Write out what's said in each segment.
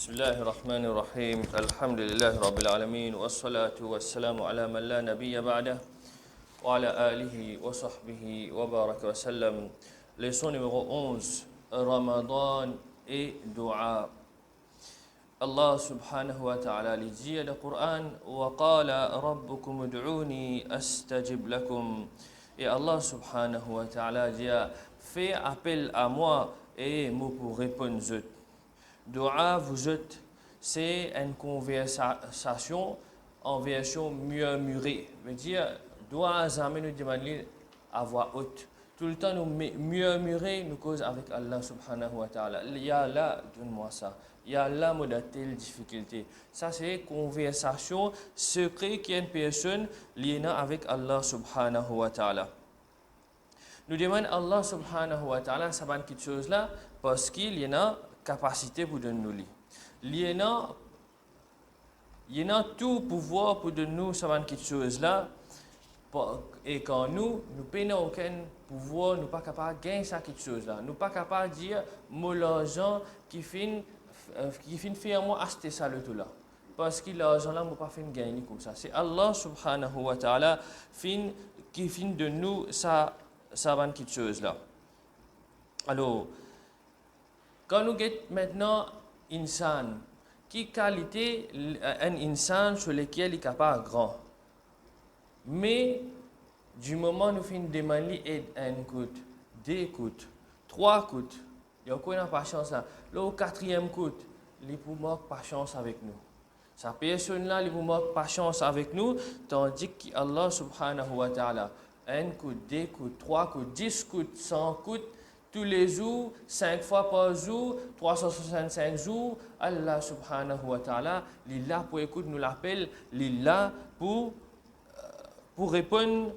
بسم الله الرحمن الرحيم الحمد لله رب العالمين والصلاة والسلام على من لا نبي بعده وعلى آله وصحبه وبارك وسلم. Leçon numéro 11, Ramadan et dua. Allah subhanahu wa ta'ala dit dans le Coran وَقَالَ رَبُّكُمُ ادْعُونِي أَسْتَجِبْ لَكُمْ. Et Allah subhanahu wa ta'ala dit fais appel à moi et moi pour répondre. Dua, vous êtes, c'est une conversation en version murmurée. Veut dire, dua, jamais nous demander à voix haute. Tout le temps, nous murmurer, nous cause avec Allah subhanahu wa ta'ala. Ya Allah, donne-moi ça. Ya Allah, moi, de telle difficulté. Ça, c'est conversation secrète qui est une personne liée avec Allah subhanahu wa ta'ala. Nous demandons à Allah subhanahu wa ta'ala, ça va quelque chose là, parce qu'il y a capacité pour donner nous. Il y a tout pouvoir pour donner nous ça quelque chose là. Et quand nous n'avons aucun pouvoir, nous ne sommes pas capables de gagner ça quelque chose là. Nous ne sommes pas capables de dire moi l'argent qui finit faire moi acheter ça le tout là. Parce que l'argent là, nous pas fait gagner comme ça. C'est Allah subhanahu wa ta'ala qui finit de nous ça quelque chose là. Alors, quand nous avons maintenant insan, qui qualité un insan sur lequel il est capable grand. Mais du moment où nous finissons de demander un coup, deux coups, trois coups, il y a encore une patience là. Le quatrième coup, il pour manque patience avec nous. Sa personne là, il pour manque patience avec nous, tandis qu'Allah subhanahu wa ta'ala, un coup, deux coups, trois coups, 10 coups, 100 coups, tous les jours, 5 fois par jour, 365 jours, Allah subhanahu wa ta'ala, lillah pour écouter nous l'appel, lillah pour répondre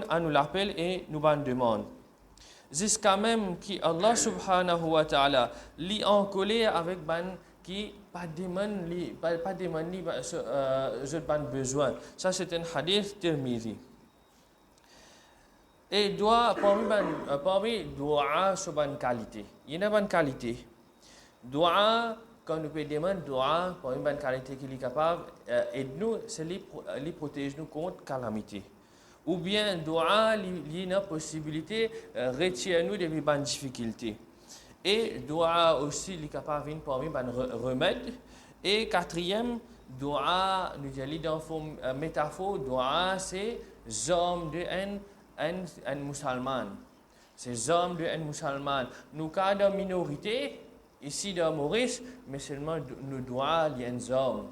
à nous l'appel et nous en demande. Jusqu'à même que Allah subhanahu wa ta'ala li en colère avec ban qui pas demande je pas besoin. Ça c'est un hadith Tirmidhi. Et doit parmi doa sur bonne qualité. Il y a une bonne qualité. Doa, quand nous pouvons demander doa, parmi bonne qualité qu'il est capable aide-nous, c'est lui protéger nous contre calamité. Ou bien doa, il y a une possibilité retirer nous de bonnes difficultés. Et doa aussi, il est capable de parmi bonnes remèdes. Et quatrième, doa, nous allons dans une métaphore, doa c'est zombie de un musulman. C'est hommes de un musulman. Nous cas de minorité, ici dans Maurice, mais seulement nous doit les hommes.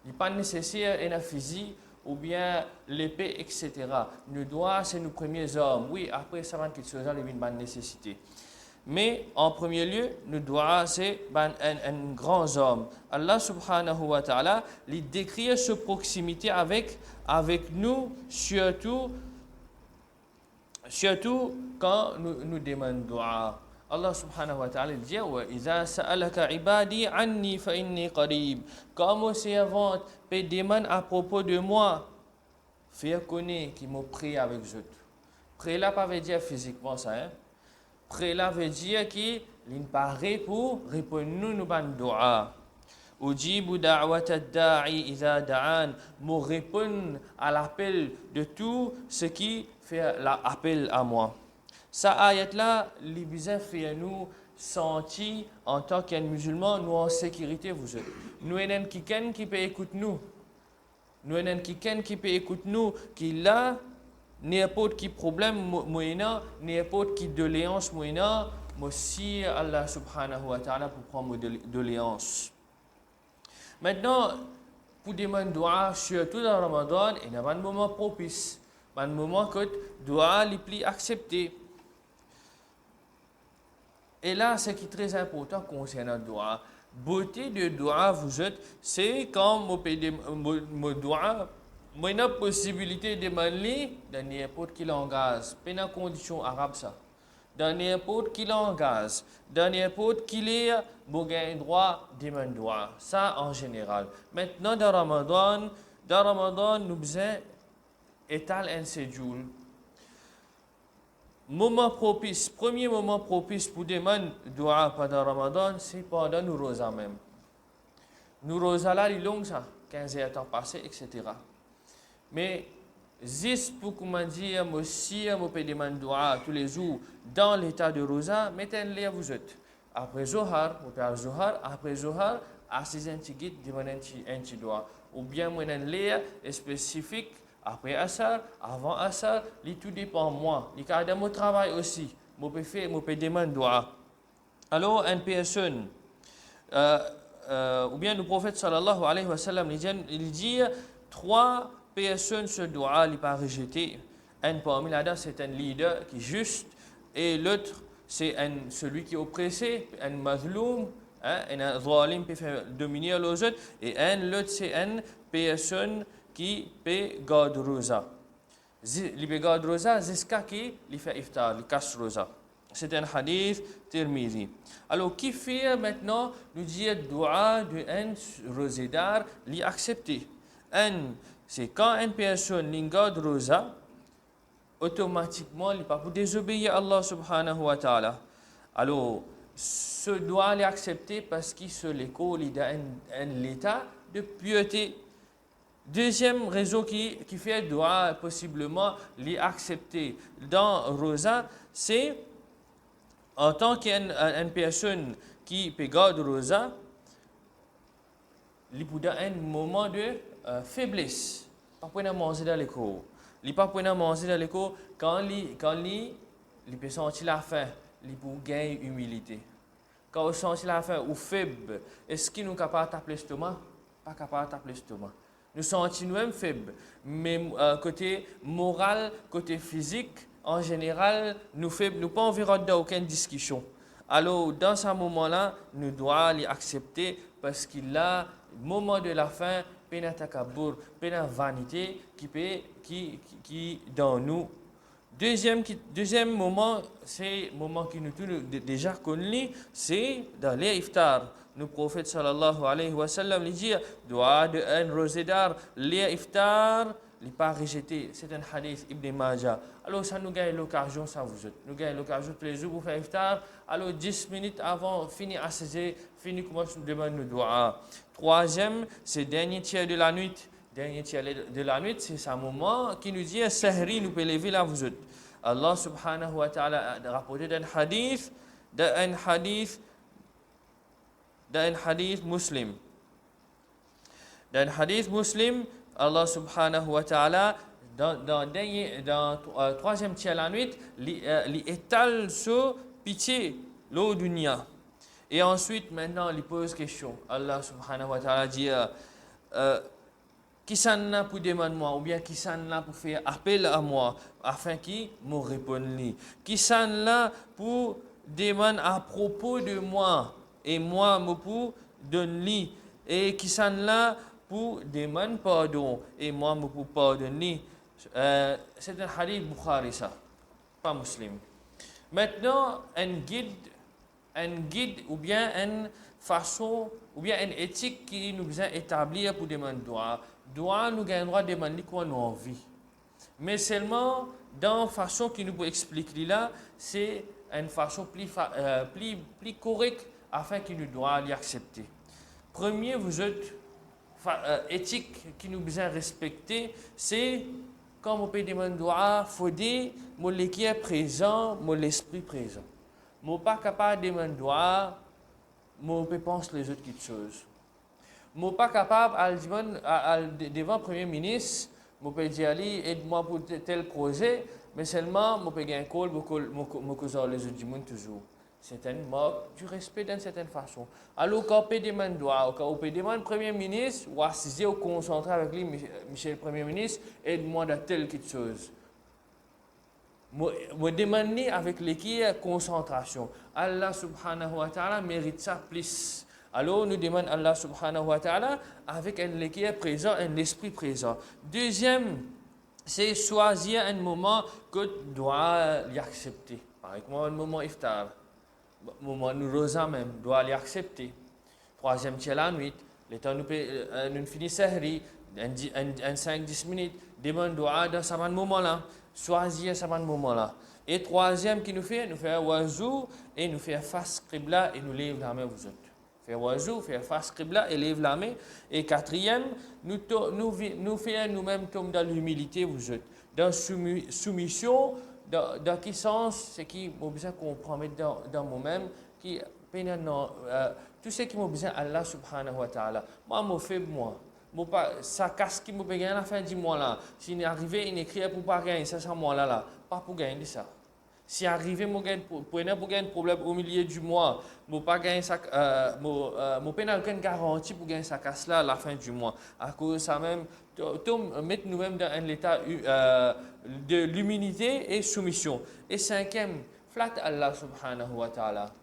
Il n'est pas nécessaire un physique ou bien l'épée, etc. Nous doit, c'est nos premiers hommes. Oui, après ça va quelque chose, il y a une nécessité. Mais en premier lieu, nous doit, c'est un grand homme. Allah subhanahu wa ta'ala, il décrit cette proximité avec nous, surtout quand nous demandons dua. Allah subhanahu wa ta'ala dit وَإِذَا سَأَلَكَ عِبَادِي عَنِّي فَإِنِّي قَرِيبٌ. Quand mon servant peut demander à propos de moi, faire connaître qu'il m'a prié avec eux. Prier là pas veut dire physiquement ça. Prier là veut dire qu'il paraît pour répondre nous ban dua. Ujibu da'wata da'i idha da'an. Moi répondre à l'appel de tout ce qui fait l'appel à moi. Ça ayat là, les bizarres fait nous sentir en tant qu'un musulman, nous en sécurité vous êtes. Nous avons quelqu'un qui peut écouter nous. Nous avons quelqu'un qui peut écouter nous, qui là, n'importe qui problème moyena, n'importe qui doléance moyena, moi si Allah subhanahu wa ta'ala pour prendre doléance. Maintenant, pour demander dua, surtout dans Ramadan, il y a un moment propice, un moment que dua est plus accepté. Et là, ce qui est très important concernant le dua, beauté de dua, vous êtes, c'est quand mon dua, moi, j'ai possibilité de demander dans n'importe quel langage, pas dans condition arabe ça. Dans n'importe quel langage, dans n'importe quel lieu, vous avez droit de demander dua. Ça en général. Maintenant, dans Ramadan, nous avons étalé un séjour. moment propice, premier moment propice pour demander dua pendant Ramadan, c'est pendant nous rosa même. Nous rosa là, il long ça, 15 temps passé, etc. Mais juste pour comment dire, moi si je peux demander dua tous les jours dans l'état de rosa, mettez-le à vous autres. Après Zohar, vous pouvez Zohar, après Zohar, assisez un petit guide, demandez un petit dua. Ou bien moi un lien spécifique après Asar, avant Asar, tout dépend de moi. Il y a mon travail aussi. Je peux faire, je peux demander dua. Alors, une personne, ou bien le prophète sallallahu alayhi wa sallam, il dit 3 personnes ce doigt il pas rejeté. Un parmi là c'est un leader qui est juste et l'autre c'est celui qui est oppressé, un mazloum, un zalim qui fait dominer les autres et l'autre c'est une personne qui peut garder rosa. Il peut garder rosa jusqu'à qui il fait iftar, il casse rosa. C'est un hadith Tirmizi. Alors, qui fait maintenant nous dire dua de un rosédar li accepté? C'est quand une personne li garde rosa, automatiquement il pas pour désobéir à Allah subhanahu wa ta'ala. Alors, ce doit li accepter parce qu'il se l'école il a un état de piété. Deuxième raison qui fait doit possiblement li accepter dans rosa, c'est en tant qu'une personne qui peut garder rosa, il y a un moment de faiblesse. Il ne peut pas manger dans l'école. Il ne peut pas manger dans l'école quand il peut sentir la faim, il peut gagner humilité. Quand on sent la faim ou faible, est-ce qu'il est capable de taper l'estomac? Pas capable de taper l'estomac. Nous sentons nous-mêmes faibles, mais côté moral, côté physique, en général, nous ne pas environ d'aucune discussion. Alors, dans ce moment-là, nous devons l'accepter parce qu'il a le moment de la fin, pena takabour, pena vanité qui dans nous. Deuxième moment, c'est le moment qui nous tourne déjà connu, c'est dans les iftar. Le prophète sallallahu alayhi wa sallam dit doit de un rosédar, les iftar, il n'est pas rejeté. C'est un hadith Ibn Majah. Alors, ça nous gagne l'occasion, ça vous autres. Nous gagne l'occasion tous les jours pour faire iftar. Alors, 10 minutes avant, fini à 16h, fini comment nous demande le doigt. Troisième, c'est dernier tiers de la nuit. Dernier tiers de la nuit, c'est ce moment qui nous dit Sahri, nous peut lever là vous autres. Allah subhanahu wa ta'ala a rapporté d'un hadith muslim. D'un hadith muslim, Allah subhanahu wa ta'ala, dans troisième tiers de la nuit, il étale sur pitié, l'eau dunya. Et ensuite, maintenant, il pose question. Allah subhanahu wa ta'ala dit qui s'en a pour demander moi, ou bien qui s'en a pour faire appel à moi, afin qu'il me réponde. Qui s'en a pour demander à propos de moi, et moi, me pour donner. Et qui s'en a pour demander pardon, et moi, me pour pardonner. C'est un hadith Bukhari, ça, pas musulman. Maintenant, un guide ou bien une façon, ou bien une éthique qui nous a établie pour demander droit. Droit, nous avons le droit de demander quoi nous envie. Mais seulement, dans la façon qui nous peut expliquer là, c'est une façon plus correcte afin qu'il nous doit l'accepter. Premier, vous êtes éthique qui nous besoin respecter, c'est quand on peut demander droit, il faut dire mon qui est présent, mon esprit présent. Je ne suis pas capable de demander droit, je peux penser les autres choses. Je ne suis pas capable devant le Premier ministre, je peux dire aide-moi pour tel projet, mais seulement je peux gagner un call, je peux les autres du monde toujours. C'est un manque du respect d'une certaine façon. Alors, quand on peut demander droit, quand on peut demander au Premier ministre, ou assister ou concentrer avec lui, Monsieur le Premier ministre, aide-moi dans telle chose. Je demande avec l'équipe concentration. Allah subhanahu wa ta'ala mérite ça plus. Alors nous demandons Allah subhanahu wa ta'ala avec un équipe présent, un esprit présent. Deuxième, c'est choisir un moment que tu dois l'accepter. Par exemple, un moment iftar, un moment nous rosa même, doit l'accepter. Troisième, c'est la nuit. Le temps nous finissons sahri, en 5-10 minutes, demande doa dans ce moment-là. Choisir ce moment-là. Et troisième qui nous fait un wazou et nous fait face qibla et nous lève la main vous autres. Faire wazou, faire face qibla et lève la main. Et quatrième, nous fait nous-mêmes comme dans l'humilité vous autres. Dans soumission, dans quel sens, c'est qui m'a besoin qu'on prend dans moi-même, qui tout ce qui m'a besoin Allah subhanahu wa ta'ala. Moi, je fais moi. Ça casse qui me paye à la fin du mois là. Si est arrivé, il écrit pour pas gagner, ça c'est moi là. Pas pour gagner ça. Si arrivé, pour gagner un problème au milieu du mois, je pas gagner ça, je pas aucune garantie pour gagner ça casse là à la fin du mois. À cause de ça même, mettre nous-mêmes dans un état de l'humilité et soumission. Et cinquième, flatte Allah subhanahu wa ta'ala.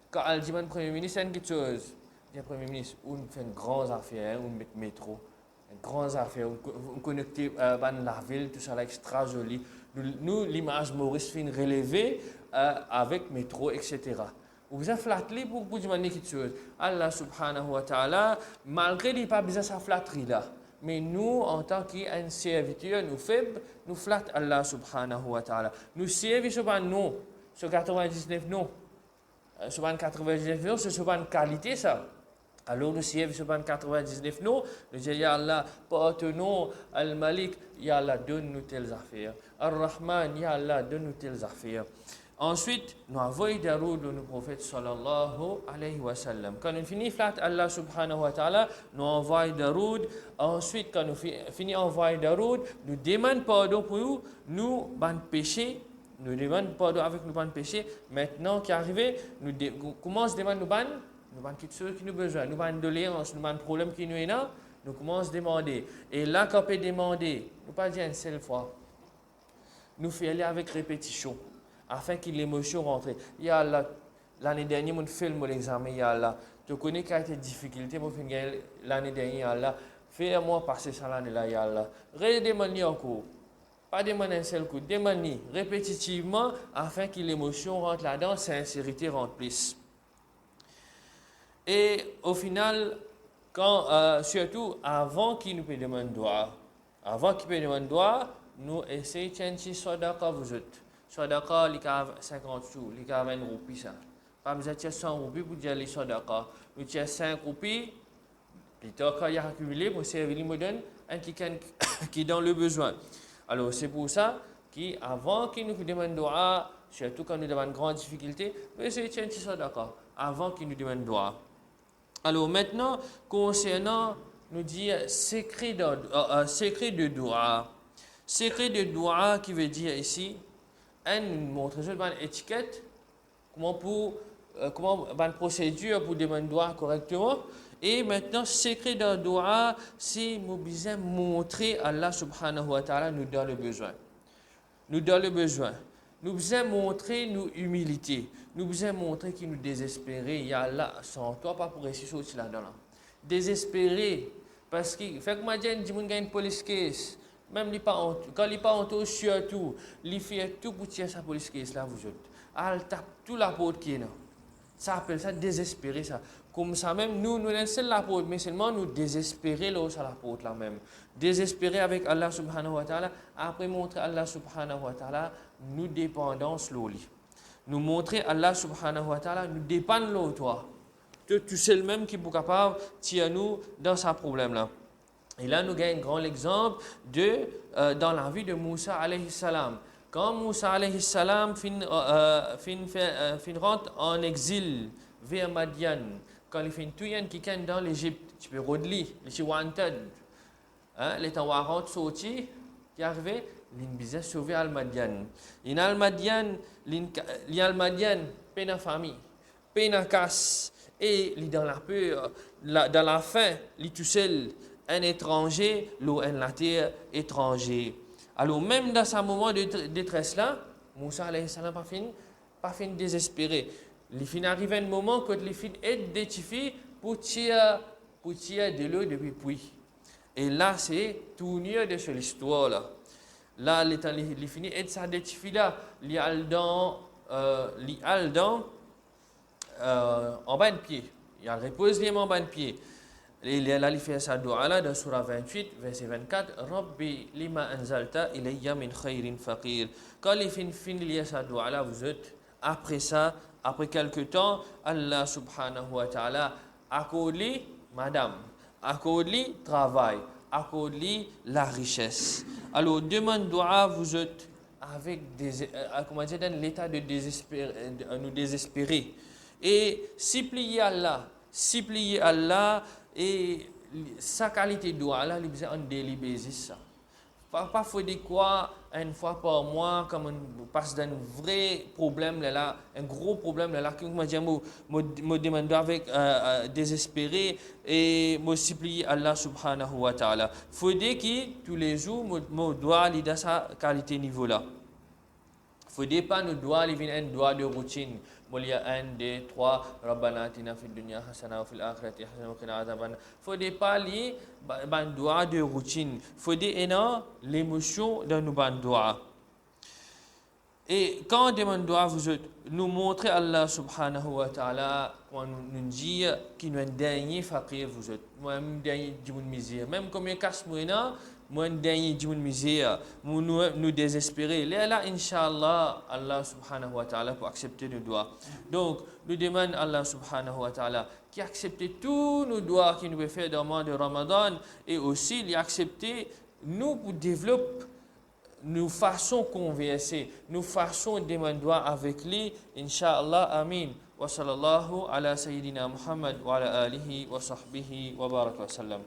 Quand elle dit le Premier ministre, c'est quelque chose. Le Premier ministre, on fait une grande affaire, on met le métro, une grande affaire, on connecte la ville, tout ça là, extra joli. Nous, l'image Maurice fait une relevée avec métro, etc. Vous avez flatté pour demander quelque chose. Allah subhanahu wa ta'ala, malgré qu'il n'y a pas besoin de sa flatterie là. Mais nous, en tant qu'un serviteur, nous flattons Allah subhanahu wa ta'ala. Nous servons sur nous, sur 99 non. Sur 99 non, c'est sur une qualité ça. Alors nous servons sur 99 non, nous disons Ya Allah, porte-nous Al-Malik, Ya Allah, donne-nous telles affaires. Ar-Rahman, Ya Allah, donne-nous telles affaires. Ensuite, nous envoyons des routes de nos prophètes sallallahu alayhi wa sallam. Quand nous finissons flat Allah subhanahu wa ta'ala, nous envoyons des routes. Ensuite, quand nous finissons envoyer des routes, nous demandons pardon pour nous, ban péché. Nous demandons pardon avec nous ban péché. Maintenant qui est arrivé, nous commençons à demander nous ban quelque chose qui nous besoin, nous ban doléance, nous ban problème qui nous est là, nous commençons à demander. Et là, quand on peut demander, nous pas dire une seule fois. Nous faisons aller avec répétition. Afin que l'émotion rentre. Ya Allah, l'année dernière, mon film l'examen, Ya Allah. Tu connais quelle était difficulté pour finir l'année dernière, Ya Allah. Fais-moi passer ça l'année-là, Ya Allah. Redemande encore. Pas demander un seul coup. Demande répétitivement afin que l'émotion rentre là-dedans, sincérité rentre plus. Et au final, surtout avant qu'il nous demande droit, nous essayons de changer sadaqa vous autres. Sadaqa, il y a 50 sous, il y a 20 roupies. Pas besoin de 100 roupies pour dire les sadaqa. Nous avons 5 roupies, puis quand il y a accumulé, pour servir, il me donne un qui est dans le besoin. Alors c'est pour ça qu'avant qu'il nous demande doigt, surtout quand nous avons une grande difficulté, nous essayons de changer sadaqa avant qu'il nous demande doigt. Alors maintenant, concernant, nous dit secret de doigt. Secret de doigt qui veut dire ici, nous montre une étiquette, comment une procédure pour demander doigt correctement. Et maintenant, secret de doigt, c'est nous besoin montrer Allah subhanahu wa ta'ala nous donne le besoin. Nous donne le besoin. Nous besoin montrer nos humilité. Nous besoin montrer qu'il nous désespéré. Ya Allah, sans toi, pas pour réussir aussi là-dedans. Désespéré. Parce que, fait que moi, j'ai une police case. Même quand il n'est pas en tout, surtout, il fait tout pour tirer sa police case là, vous autres. Il tape toute la porte qui est là. Ça appelle ça désespéré, ça. Comme ça même, nous laissons la porte, mais seulement nous désespérer là sur la porte là même. Désespérer avec Allah subhanahu wa ta'ala, après montrer Allah subhanahu wa ta'ala, nous dépendons slowly. Nous montrer Allah subhanahu wa ta'ala, nous dépendons de toi. Tu sais le même qui est capable de tirer nous dans ce problème là. Et là, nous avons un grand exemple dans la vie de Moussa alayhi salam. Quand Moussa alayhi salam rentre en exil vers Madian, quand il fait une touille qui est dans l'Égypte, tu peux redire, il est wanted. Les temps rentre sorti, qui est arrivé, il a sauvé Al-Madian. Il a Al-Madian, peine en famille, peine en casse, et il est dans la peur, dans la faim, il est tout seul. Un étranger, l'eau en la terre, étranger. Alors même dans ce moment de détresse là, Moussa alayhi salam pas fin désespéré. Il fin arrivé un moment quand il fin est détifié pour tirer de l'eau depuis puits. Et là c'est tout mieux de cette histoire là. Là il finit être sa détifié là, il a dans en bas de pied. Il repose les mains en bas de pied. il a fait sa dua là dans surah 28, verset 24, Rabbi lima anzalta ilayya min khayrin faqir. Quand il finit sa dua là, vous êtes, après ça, après quelque temps, Allah subhanahu wa ta'ala accorde madame, accorde travail, accorde la richesse. Alors, demande dua, vous êtes avec comment dire, dans l'état de nous désespérer. Et supplier Allah et sa qualité de dua là, il besoin en daily basis ça. Pas faut dire quoi une fois par mois comme on passe d'un vrai problème là, un gros problème là que moi j'ai me demande avec désespéré et me supplier Allah subhanahu wa ta'ala. Faut dire que tous les jours me doit lui dans sa qualité niveau là. Faut dire pas nous doit lui un doigt de routine. Mulia 1, 2, 3, Rabbana atina fid dunya hasana wa fil akhirati hasana wa qina adhaban. Faut dire pas li ban doigt de routine. Faut dire l'émotion dans nos ban doigt. Et quand on demande doigt, vous nous montrer Allah subhanahu wa ta'ala, quand nous dit qu'il nous a un dernier faqir, vous êtes, moi un dernier d'une misère. Même comme un casse moi un dernier d'une misère, nous désespérer. Là, Inch'Allah, Allah subhanahu wa ta'ala pour accepter nos doigts. Donc, nous demandons Allah subhanahu wa ta'ala qui accepte tous nos doigts qui nous fait faire dans le mois de Ramadan et aussi il accepte nous pour développer nous façons converser, nous façons demander avec lui, Inch'Allah, Amin. Wa sallallahu ala sayyidina Muhammad wa ala alihi wa sahbihi wa baraka wa sallam.